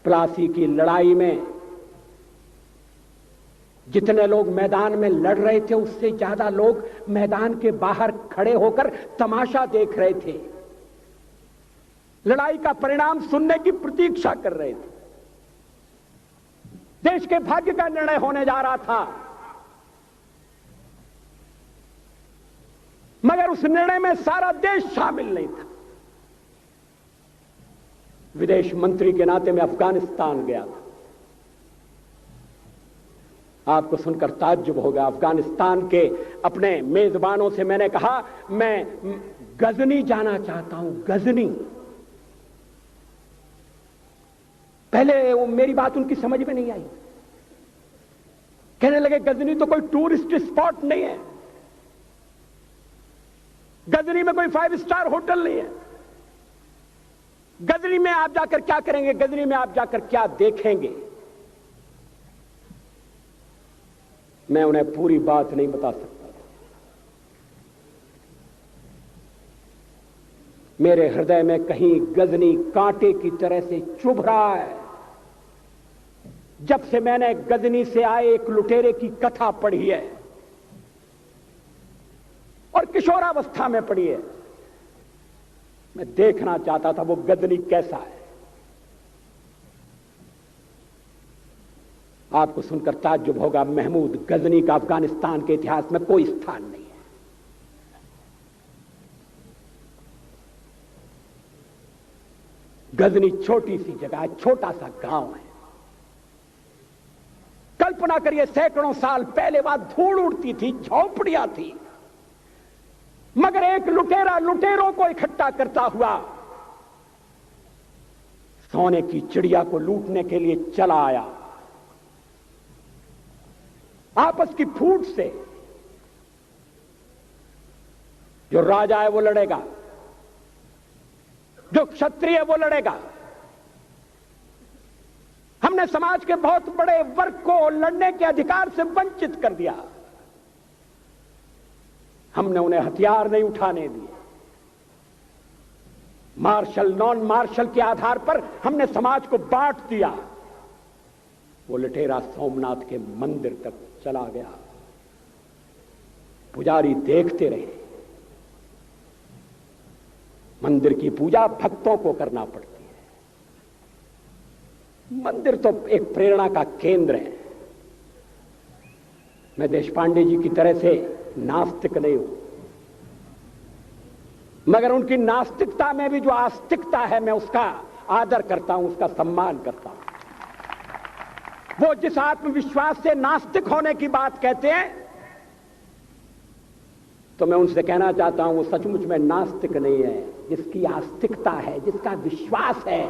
प्लासी की लड़ाई में जितने लोग मैदान में लड़ रहे थे उससे ज्यादा लोग मैदान के बाहर खड़े होकर तमाशा देख रहे थे, लड़ाई का परिणाम सुनने की प्रतीक्षा कर रहे थे। देश के भाग्य का निर्णय होने जा रहा था, मगर उस निर्णय में सारा देश शामिल नहीं था। विदेश मंत्री के नाते मैं अफगानिस्तान गया था। आपको सुनकर ताज्जुब होगा, अफगानिस्तान के अपने मेजबानों से मैंने कहा मैं गजनी जाना चाहता हूं, गजनी। पहले वो मेरी बात उनकी समझ में नहीं आई, कहने लगे गजनी तो कोई टूरिस्ट स्पॉट नहीं है, गजनी में कोई 5 स्टार होटल नहीं है, गजनी में आप जाकर क्या करेंगे, गजनी में आप जाकर क्या देखेंगे। मैं उन्हें पूरी बात नहीं बता सकता था। मेरे हृदय में कहीं गजनी कांटे की तरह से चुभ रहा है। जब से मैंने गजनी से आए एक लुटेरे की कथा पढ़ी है और किशोरावस्था में पढ़ी है, मैं देखना चाहता था वो गजनी कैसा है। आपको सुनकर ताज्जुब होगा, महमूद गजनी का अफगानिस्तान के इतिहास में कोई स्थान नहीं है। गजनी छोटी सी जगह है, छोटा सा गांव है। कल्पना करिए सैकड़ों साल पहले वहां धूल उड़ती थी, झोंपड़ियां थी, मगर एक लुटेरा लुटेरों को इकट्ठा करता हुआ सोने की चिड़िया को लूटने के लिए चला आया। आपस की फूट से जो राजा है वो लड़ेगा, जो क्षत्रिय है वो लड़ेगा। हमने समाज के बहुत बड़े वर्ग को लड़ने के अधिकार से वंचित कर दिया। हमने उन्हें हथियार नहीं उठाने दिए। मार्शल नॉन मार्शल के आधार पर हमने समाज को बांट दिया। वो लुटेरा सोमनाथ के मंदिर तक चला गया। पुजारी देखते रहे। मंदिर की पूजा भक्तों को करना पड़ती है। मंदिर तो एक प्रेरणा का केंद्र है। मैं देशपांडे जी की तरह से नास्तिक नहीं हूं, मगर उनकी नास्तिकता में भी जो आस्तिकता है मैं उसका आदर करता हूं, उसका सम्मान करता हूं। वो जिस आत्मविश्वास से नास्तिक होने की बात कहते हैं, तो मैं उनसे कहना चाहता हूं वो सचमुच में नास्तिक नहीं है। जिसकी आस्तिकता है, जिसका विश्वास है,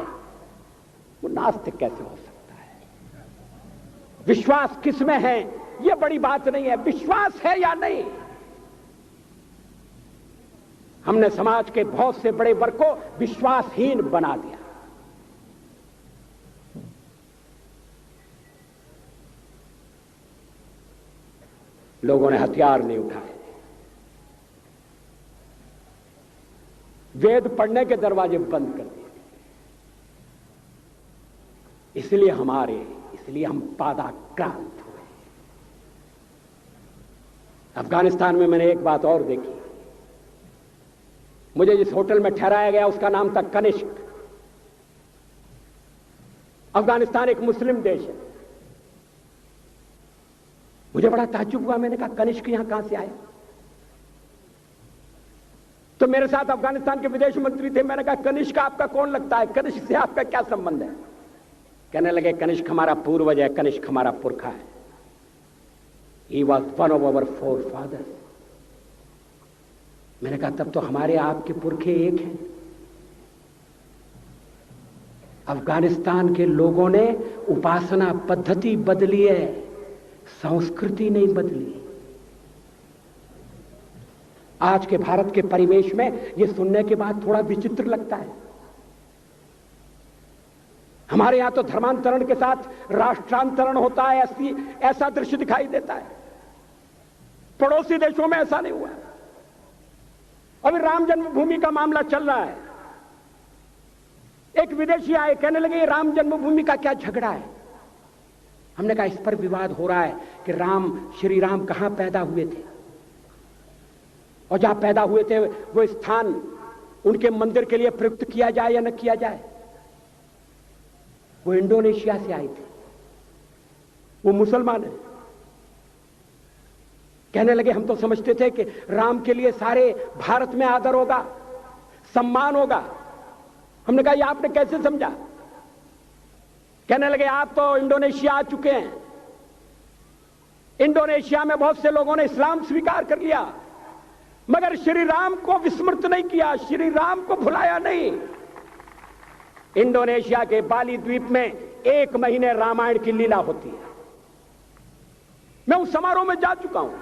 वो नास्तिक कैसे हो सकता है? विश्वास किसमें है यह बड़ी बात नहीं है, विश्वास है या नहीं। हमने समाज के बहुत से बड़े वर्ग को विश्वासहीन बना दिया। लोगों ने हथियार नहीं उठाए, वेद पढ़ने के दरवाजे बंद कर दिए। इसलिए हम पादाक्रांत हुए। अफगानिस्तान में मैंने एक बात और देखी। मुझे जिस होटल में ठहराया गया उसका नाम था कनिष्क। अफगानिस्तान एक मुस्लिम देश है। मुझे बड़ा ताज्जुब हुआ। मैंने कहा कनिष्क यहां कहां से आया? तो मेरे साथ अफगानिस्तान के विदेश मंत्री थे। मैंने कहा कनिष्क आपका कौन लगता है? कनिष्क से आपका क्या संबंध है? कहने लगे कनिष्क हमारा पूर्वज है, कनिष्क हमारा पुरखा है। He was one of our forefathers। मैंने कहा तब तो हमारे आपके पुरखे एक हैं। अफगानिस्तान के लोगों ने उपासना पद्धति बदली है, संस्कृति नहीं बदली। आज के भारत के परिवेश में यह सुनने के बाद थोड़ा विचित्र लगता है। हमारे यहां तो धर्मांतरण के साथ राष्ट्रांतरण होता है, ऐसा दृश्य दिखाई देता है। पड़ोसी देशों में ऐसा नहीं हुआ। अभी राम जन्मभूमि का मामला चल रहा है। एक विदेशी आए, कहने लगे राम जन्मभूमि का क्या झगड़ा है। हमने कहा इस पर विवाद हो रहा है कि श्री राम कहां पैदा हुए थे, और जहां पैदा हुए थे वो स्थान उनके मंदिर के लिए प्रयुक्त किया जाए या न किया जाए। वो इंडोनेशिया से आए थे, वो मुसलमान है। कहने लगे हम तो समझते थे कि राम के लिए सारे भारत में आदर होगा, सम्मान होगा। हमने कहा ये आपने कैसे समझा। कहने लगे आप तो इंडोनेशिया आ चुके हैं, इंडोनेशिया में बहुत से लोगों ने इस्लाम स्वीकार कर लिया, मगर श्री राम को विस्मृत नहीं किया, श्री राम को भुलाया नहीं। इंडोनेशिया के बाली द्वीप में 1 महीने रामायण की लीला होती है। मैं उस समारोह में जा चुका हूं।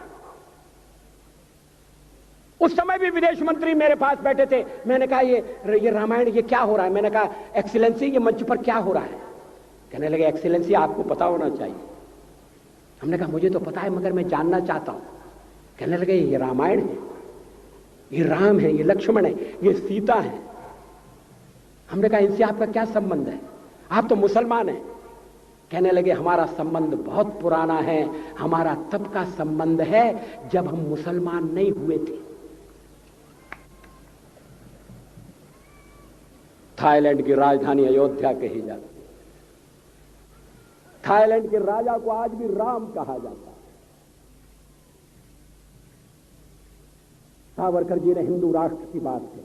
उस समय भी विदेश मंत्री मेरे पास बैठे थे। मैंने कहा ये रामायण ये क्या हो रहा है। मैंने कहा एक्सीलेंसी ये मंच पर क्या हो रहा है। कहने लगे एक्सीलेंसी आपको पता होना चाहिए। हमने कहा मुझे तो पता है मगर मैं जानना चाहता हूं। कहने लगे ये रामायण है, ये राम है, ये लक्ष्मण है, ये सीता है। हमने कहा इनसे आपका क्या संबंध है, आप तो मुसलमान हैं। कहने लगे हमारा संबंध बहुत पुराना है, हमारा तब का संबंध है जब हम मुसलमान नहीं हुए थे। थाईलैंड की राजधानी अयोध्या कही जाती है। थाईलैंड के राजा को आज भी राम कहा जाता है। सावरकर जी ने हिंदू राष्ट्र की बात की,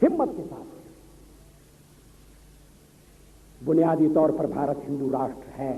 हिम्मत के साथ। बुनियादी तौर पर भारत हिंदू राष्ट्र है।